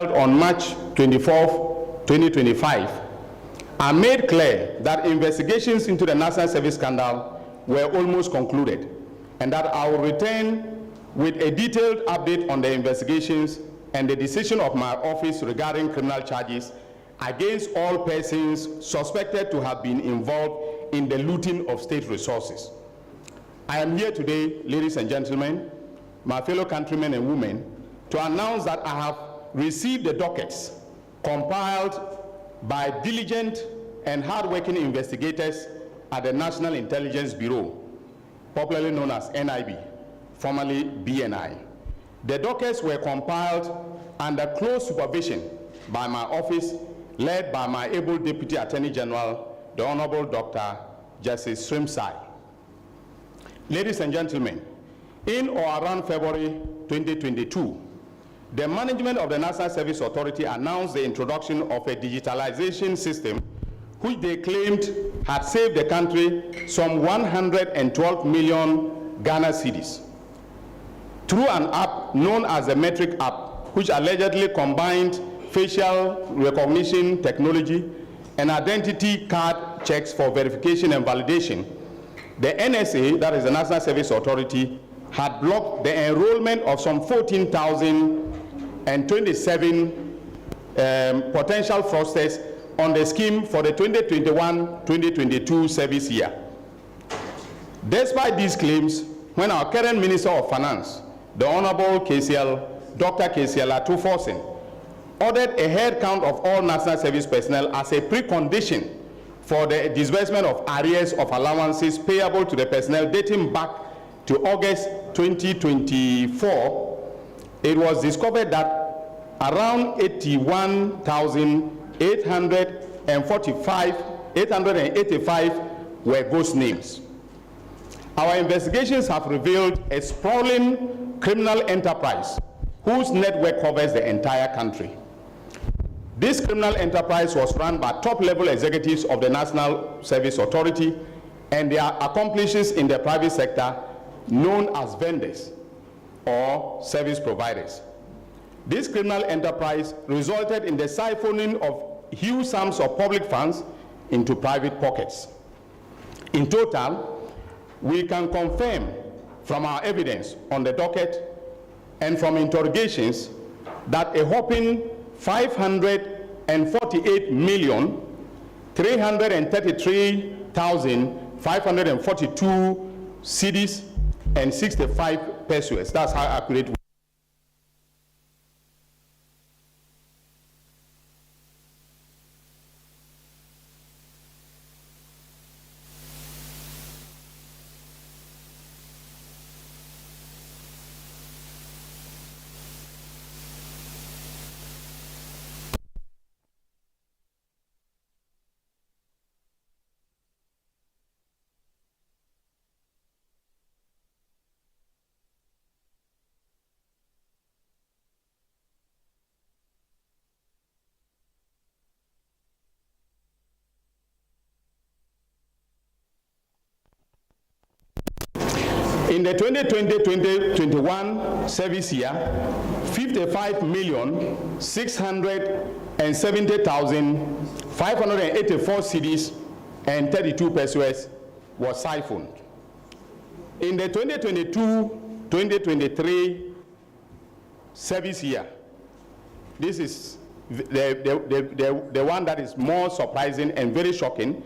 on March 24, 2025, are made clear that investigations into the National Service scandal were almost concluded, and that I will return with a detailed update on the investigations and the decision of my office regarding criminal charges against all persons suspected to have been involved in the looting of state resources. I am here today, ladies and gentlemen, my fellow countrymen and women, to announce that I have received the dockets compiled by diligent and hard-working investigators at the National Intelligence Bureau, popularly known as NIB, formerly BNI. The dockets were compiled under close supervision by my office, led by my able Deputy Attorney General, the Honorable Dr. Justice Srimsai. Ladies and gentlemen, in or around February 2022, the management of the National Service Authority announced the introduction of a digitalization system which they claimed had saved the country some 112 million Ghana cedis. Through an app known as the Metric app, which allegedly combined facial recognition technology and identity card checks for verification and validation, the NSA, that is the National Service Authority, had blocked the enrollment of some 14,027 potential fraudsters on the scheme for the 2021-2022 service year. Despite these claims, when our current Minister of Finance, the Honorable Dr. KCL Atuforsen, ordered a head count of all National Service personnel as a precondition for the disbursement of arrears of allowances payable to the personnel dating back to August 2024, it was discovered that around 885 were ghost names. Our investigations have revealed a sprawling criminal enterprise whose network covers the entire country. This criminal enterprise was run by top-level executives of the National Service Authority and their accomplices in the private sector, known as vendors or service providers. This criminal enterprise resulted in the siphoning of huge sums of public funds into private pockets. In total, we can confirm from our evidence on the docket and from interrogations that a whopping 548,333,542 cedis and 65 pesos. That's how accurate. In the 2020-2021 service year, 55,670,584 cedis and 32 pesos was siphoned. In the 2022-2023 service year, this is the one that is more surprising and very shocking,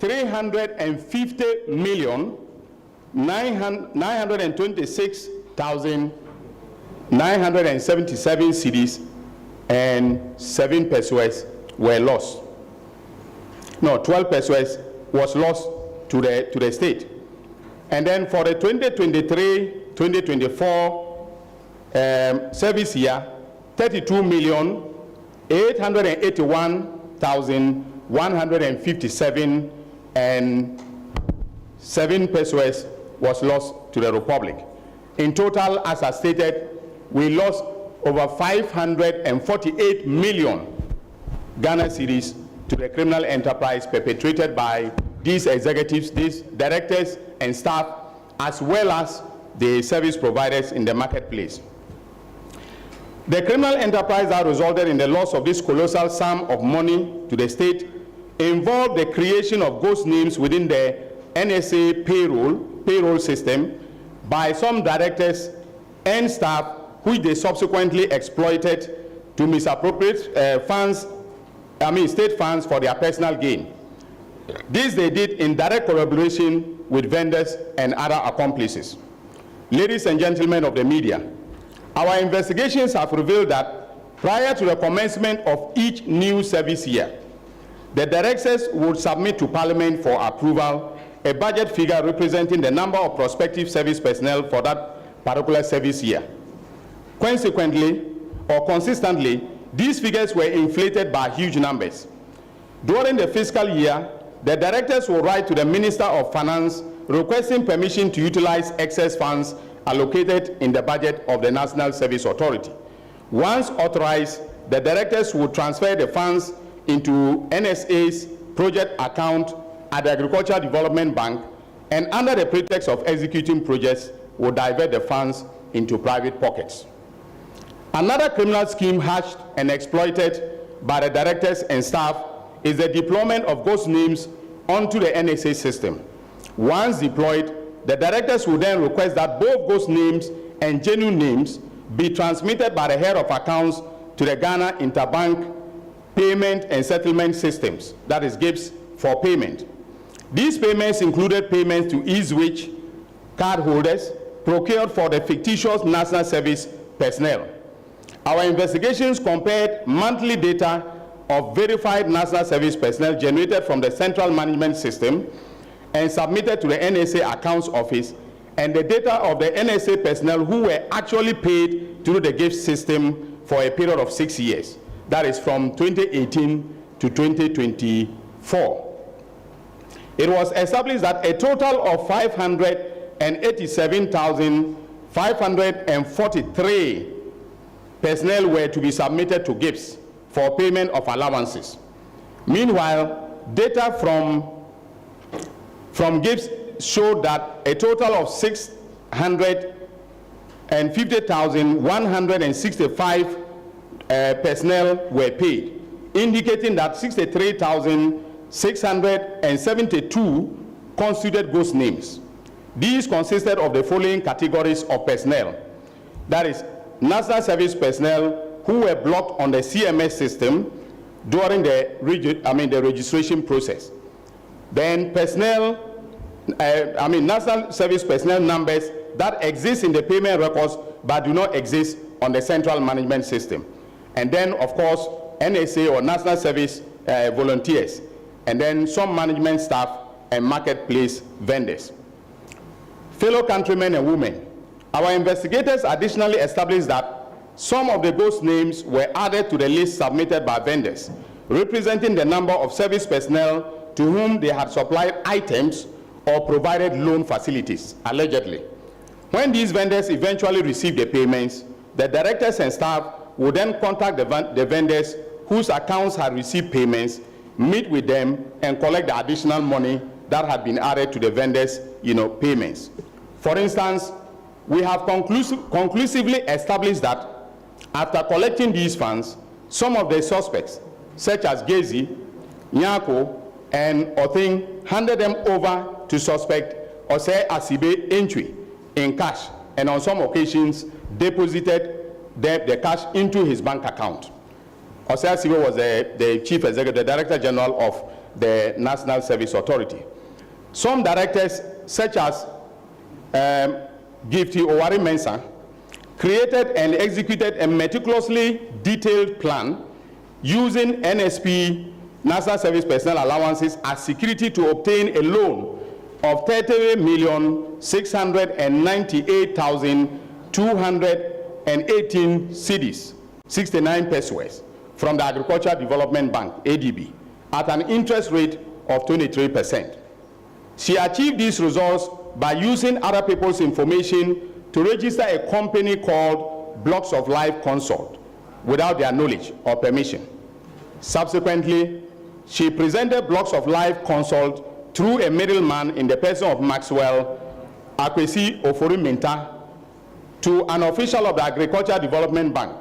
350,926,977 cedis and 7 pesos were lost. No, 12 pesos was lost to the state. And then for the 2023-2024 service year, 32,881,157 and 7 pesos was lost to the Republic. In total, as I stated, we lost over 548 million Ghana cedis to the criminal enterprise perpetrated by these executives, these directors and staff, as well as the service providers in the marketplace. The criminal enterprise that resulted in the loss of this colossal sum of money to the state involved the creation of ghost names within the NSA payroll system by some directors and staff, which they subsequently exploited to misappropriate state funds for their personal gain. This they did in direct collaboration with vendors and other accomplices. Ladies and gentlemen of the media, our investigations have revealed that prior to the commencement of each new service year, the directors would submit to Parliament for approval a budget figure representing the number of prospective service personnel for that particular service year. Consequently, or consistently, these figures were inflated by huge numbers. During the fiscal year, the directors will write to the Minister of Finance requesting permission to utilize excess funds allocated in the budget of the National Service Authority. Once authorized, the directors will transfer the funds into NSA's project account at the Agricultural Development Bank, and under the pretext of executing projects, will divert the funds into private pockets. Another criminal scheme hatched and exploited by the directors and staff is the deployment of ghost names onto the NSA system. Once deployed, the directors will then request that both ghost names and genuine names be transmitted by the head of accounts to the Ghana Interbank Payment and Settlement Systems, that is GHC, for payment. These payments included payments to EaseWich cardholders procured for the fictitious national service personnel. Our investigations compared monthly data of verified national service personnel generated from the Central Management System and submitted to the NSA Accounts Office, and the data of the NSA personnel who were actually paid through the GHC system for a period of 6 years. That is from 2018 to 2024. It was established that a total of 587,543 personnel were to be submitted to GHC for payment of allowances. Meanwhile, data from GHC showed that a total of 650,165 personnel were paid, indicating that 63,672 constituted ghost names. These consisted of the following categories of personnel. That is, national service personnel who were blocked on the CMS system during the registration process. Then national service personnel numbers that exist in the payment records but do not exist on the central management system. And then, of course, NSA or national service volunteers, and then some management staff and marketplace vendors. Fellow countrymen and women, our investigators additionally established that some of the ghost names were added to the list submitted by vendors, representing the number of service personnel to whom they had supplied items or provided loan facilities, allegedly. When these vendors eventually received the payments, the directors and staff would then contact the vendors whose accounts had received payments, meet with them, and collect the additional money that had been added to the vendors' payments. For instance, we have conclusively established that after collecting these funds, some of the suspects, such as Gezi, Nyako, and Othing, handed them over to suspect Osei Asibe Entry in cash, and on some occasions deposited the cash into his bank account. Osei Asibe was the Chief Executive, Director General of the National Service Authority. Some directors, such as Gifty Owari Mensah, created and executed a meticulously detailed plan using NSP, National Service Personnel Allowances, as security to obtain a loan of 30,698,218 cedis, 69 pesos, from the Agricultural Development Bank, ADB, at an interest rate of 23%. She achieved these results by using other people's information to register a company called Blocks of Life Consult without their knowledge or permission. Subsequently, she presented Blocks of Life Consult through a middleman in the person of Maxwell Akwesi Ofori Minta to an official of the Agricultural Development Bank,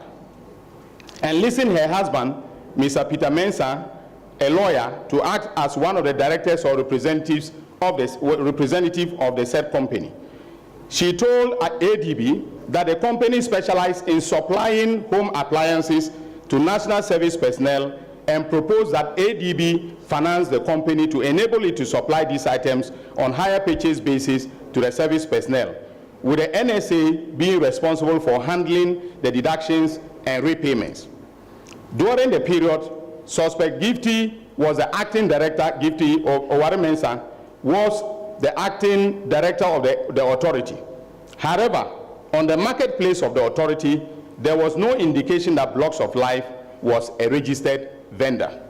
enlisting her husband, Mr. Peter Mensah, a lawyer, to act as one of the directors or representative of the said company. She told ADB that the company specialized in supplying home appliances to national service personnel and proposed that ADB finance the company to enable it to supply these items on hire purchase basis to the service personnel, with the NSA being responsible for handling the deductions and repayments. During the period, suspect Gifty was the acting director, Gifty Oware Mensah was the acting director of the authority. However, on the marketplace of the authority, there was no indication that Blocks of Life was a registered vendor.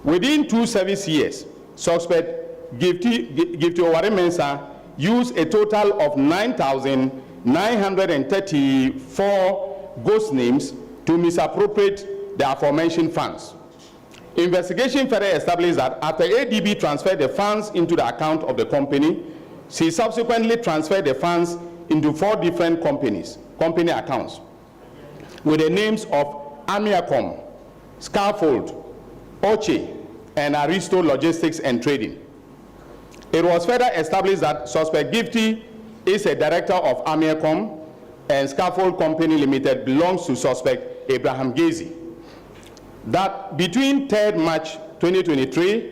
Within 2 service years, suspect Gifty Oware Mensah used a total of 9,934 ghost names to misappropriate the aforementioned funds. Investigation further established that after ADB transferred the funds into the account of the company, she subsequently transferred the funds into 4 different company accounts with the names of Amiacom, Scaffold, Oche, and Aristo Logistics and Trading. It was further established that suspect Gifty is a director of Amiacom, and Scaffold Company Limited belongs to suspect Abraham Gazi. That between 3rd March 2023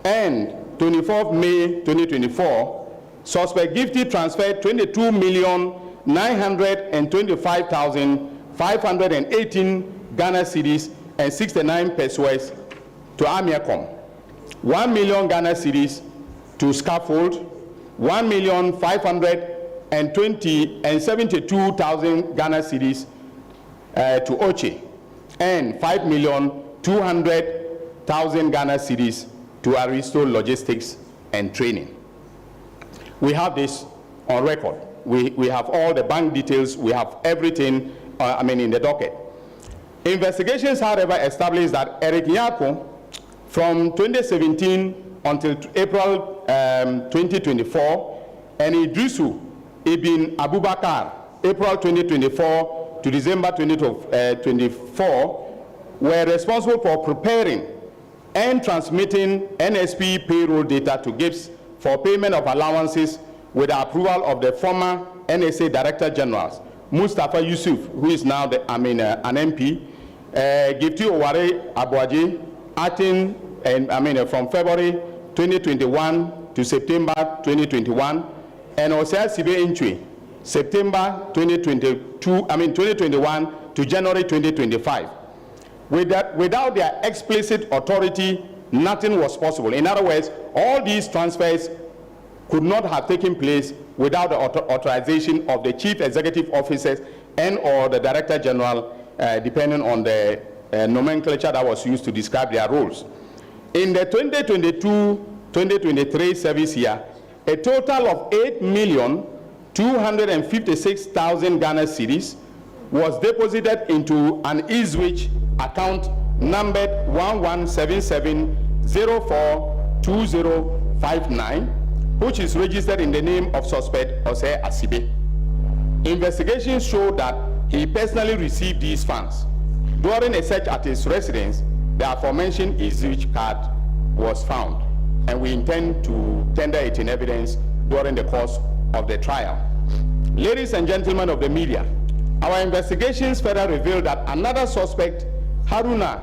and 24th May 2024, suspect Gifty transferred 22,925,518 Ghana cedis and 69 pesos to Amiacom, 1 million Ghana cedis to Scaffold, 1,572,000 Ghana cedis to Oche, and 5,200,000 Ghana cedis to Aristo Logistics and Training. We have this on record. We have all the bank details, we have everything, in the docket. Investigations, however, established that Eric Nyako, from 2017 until April 2024, and Idrisu Ibn Abubakar, April 2024 to December 2024, were responsible for preparing and transmitting NSP payroll data to GIPS for payment of allowances with the approval of the former NSA Director General, Mustafa Yusuf, who is now an MP, Gifty Oware Abuaji, acting from February 2021 to September 2021, and Osea Sibe Inchwe, September 2021 to January 2025. Without their explicit authority, nothing was possible. In other words, all these transfers could not have taken place without the authorization of the chief executive officers and or the director general, depending on the nomenclature that was used to describe their roles. In the 2022-2023 service year, a total of 8,256,000 Ghana cedis was deposited into an Eastwich account numbered 1177042059, which is registered in the name of suspect Osei Asibe. Investigations show that he personally received these funds. During a search at his residence, the aforementioned Eastwich card was found, and we intend to tender it in evidence during the course of the trial. Ladies and gentlemen of the media, our investigations further revealed that another suspect, Haruna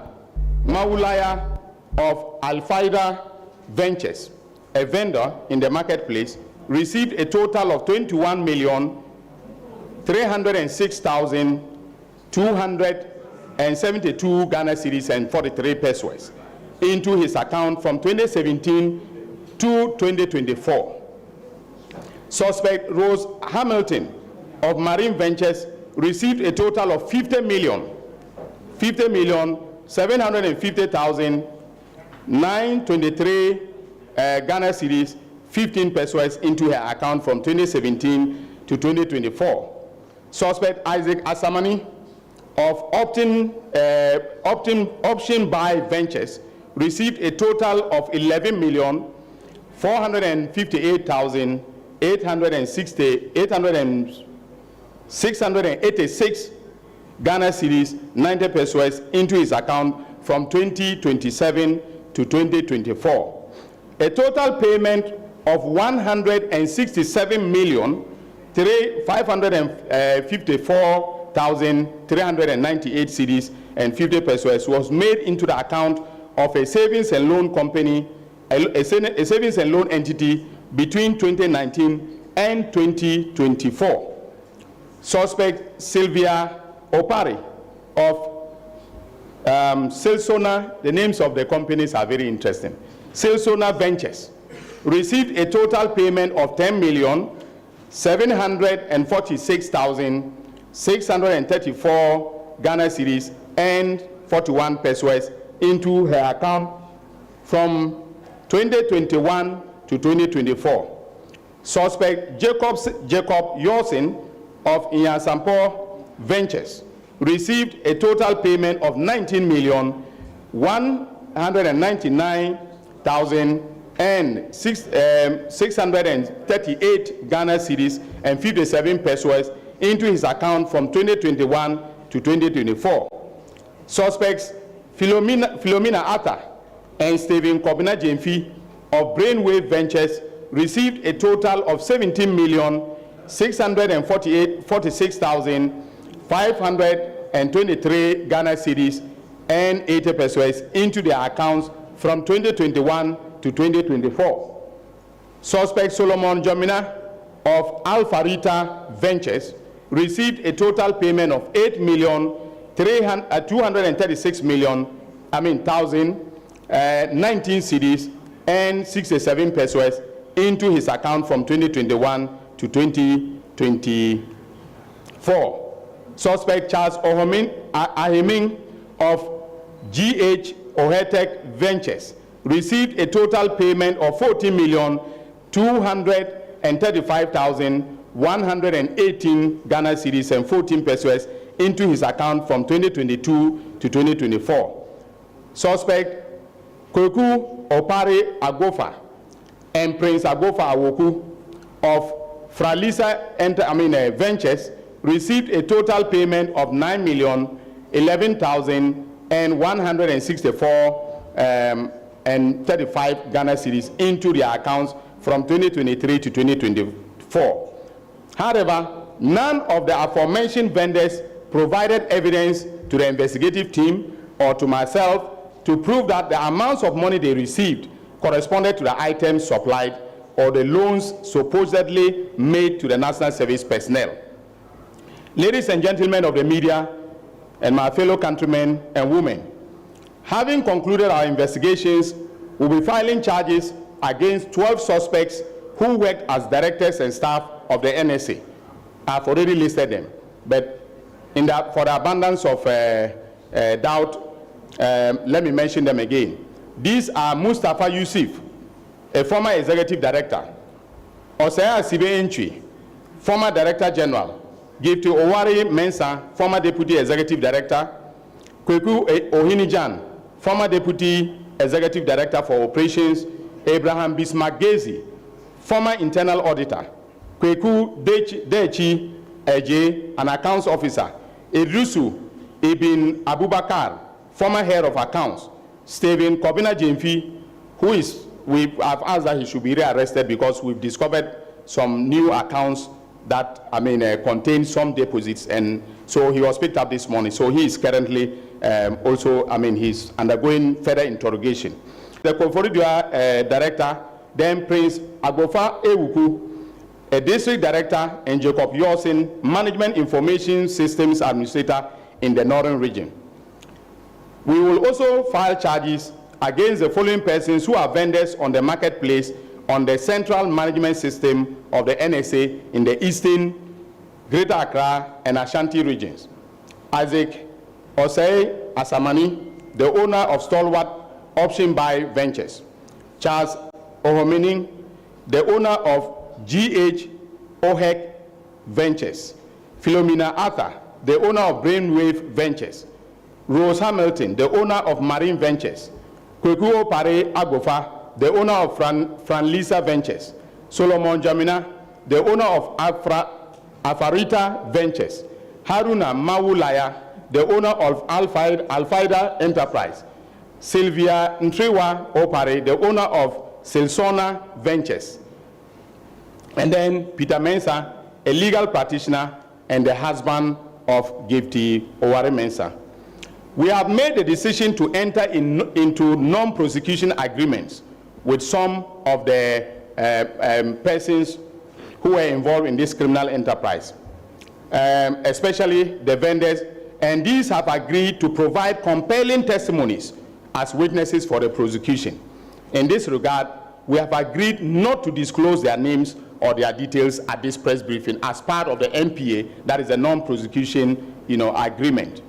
Maulaya of Al-Faida Ventures, a vendor in the marketplace, received a total of 21,306,272 Ghana cedis and 43 pesos into his account from 2017 to 2024. Suspect Rose Hamilton of Marine Ventures received a total of 50,750,923 Ghana cedis, 15 pesos into her account from 2017 to 2024. Suspect Isaac Asamani of Option Buy Ventures received a total of 11,458,686 Ghana cedis 90 pesos into his account from 2027 to 2024. A total payment of 167,554,398 cedis and 50 pesos was made into the account of a savings and loan company, a savings and loan entity between 2019 and 2024. Suspect Sylvia Opari of Silsona, the names of the companies are very interesting. Silsona Ventures received a total payment of 10,746,634 Ghana cedis and 41 pesos into her account from 2021 to 2024. Suspect Jacob Yorsin of Inyasampo Ventures received a total payment of 19,199,638 Ghana cedis and 57 pesos into his account from 2021 to 2024. Suspects Philomena Atta and Stephen Kobina Jemfi of Brainwave Ventures received a total of 17,646,523 Ghana cedis and 80 pesos into their accounts from 2021 to 2024. Suspect Solomon Jomina of Alpharita Ventures received a total payment of 8,236,019 cedis and 67 pesos into his account from 2021 to 2024. Suspect Charles Ahiming of GH Ventures received a total payment of 40,235,118 Ghana cedis and 14 pesos into his account from 2022 to 2024. Suspect Kweku Opare Agofa and Prince Agofa Awoku of Fralisa Ventures received a total payment of 9,011,164 and 35 Ghana cedis into their accounts from 2023 to 2024. However, none of the aforementioned vendors provided evidence to the investigative team or to myself to prove that the amounts of money they received corresponded to the items supplied or the loans supposedly made to the National Service personnel. Ladies and gentlemen of the media and my fellow countrymen and women, having concluded our investigations, we'll be filing charges against 12 suspects who worked as directors and staff of the NSA. I've already listed them, but for the abundance of doubt, let me mention them again. These are Mustafa Yusuf, a former executive director, Osea Sibe Entry, former director general, Gifty Owari Mensah, former deputy executive director, Kweku Ohinijan, former deputy executive director for operations, Abraham Bismarck Gezi, former internal auditor, Kweku Dechi Eje, an accounts officer, Idrusu Ibn Abubakar, former head of accounts, Stephen Kobina Jemfi, we have asked that he should be rearrested because we've discovered some new accounts that contain some deposits, and so he was picked up this morning. So he is currently he's undergoing further interrogation. The Koforidua director, then Prince Agofa Ewuku, a district director, and Jacob Yorsin, management information systems administrator in the northern region. We will also file charges against the following persons who are vendors on the marketplace on the central management system of the NSA in the eastern, Greater Accra, and Ashanti regions. Isaac Osei Asamani, the owner of Stalwart Option Buy Ventures. Charles Ohomening, the owner of GH Ventures. Philomena Arthur, the owner of Brainwave Ventures. Rose Hamilton, the owner of Marine Ventures. Kwekuo Pare Agofa, the owner of Franlisa Ventures. Solomon Jamina, the owner of Afarita Ventures. Haruna Mawulaya, the owner of Alfaida Enterprise, Sylvia Ntrewa Opare, the owner of Silsona Ventures, and then Peter Mensah, a legal practitioner and the husband of Gifty Oware Mensah. We have made the decision to enter into non-prosecution agreements with some of the persons who were involved in this criminal enterprise, especially the vendors, and these have agreed to provide compelling testimonies as witnesses for the prosecution. In this regard, we have agreed not to disclose their names or their details at this press briefing as part of the NPA, that is a non-prosecution agreement.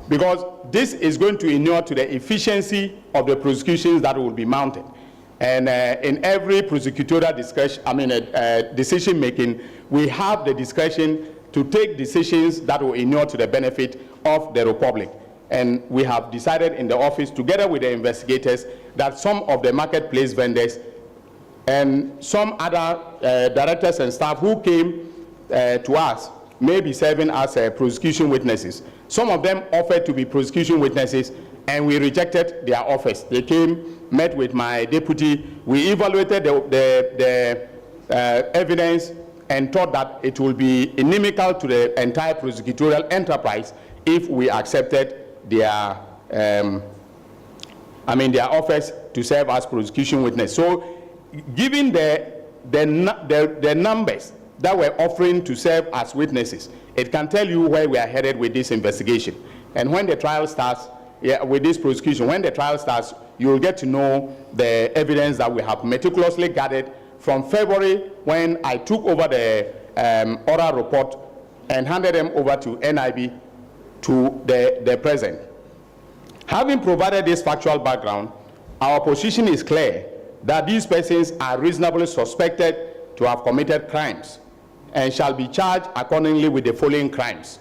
Because this is going to inure to the efficiency of the prosecutions that will be mounted. And in every prosecutorial decision making, we have the discretion to take decisions that will inure to the benefit of the Republic. And we have decided in the office, together with the investigators, that some of the marketplace vendors and some other directors and staff who came to us may be serving as prosecution witnesses. Some of them offered to be prosecution witnesses, and we rejected their offers. They came, met with my deputy, we evaluated the evidence and thought that it will be inimical to the entire prosecutorial enterprise if we accepted their offers to serve as prosecution witness. So given the numbers that we're offering to serve as witnesses, it can tell you where we are headed with this investigation. And when the trial starts, with this prosecution, when the trial starts, you will get to know the evidence that we have meticulously gathered from February, when I took over the oral report and handed them over to NIB, to the present. Having provided this factual background, our position is clear that these persons are reasonably suspected to have committed crimes and shall be charged accordingly with the following crimes.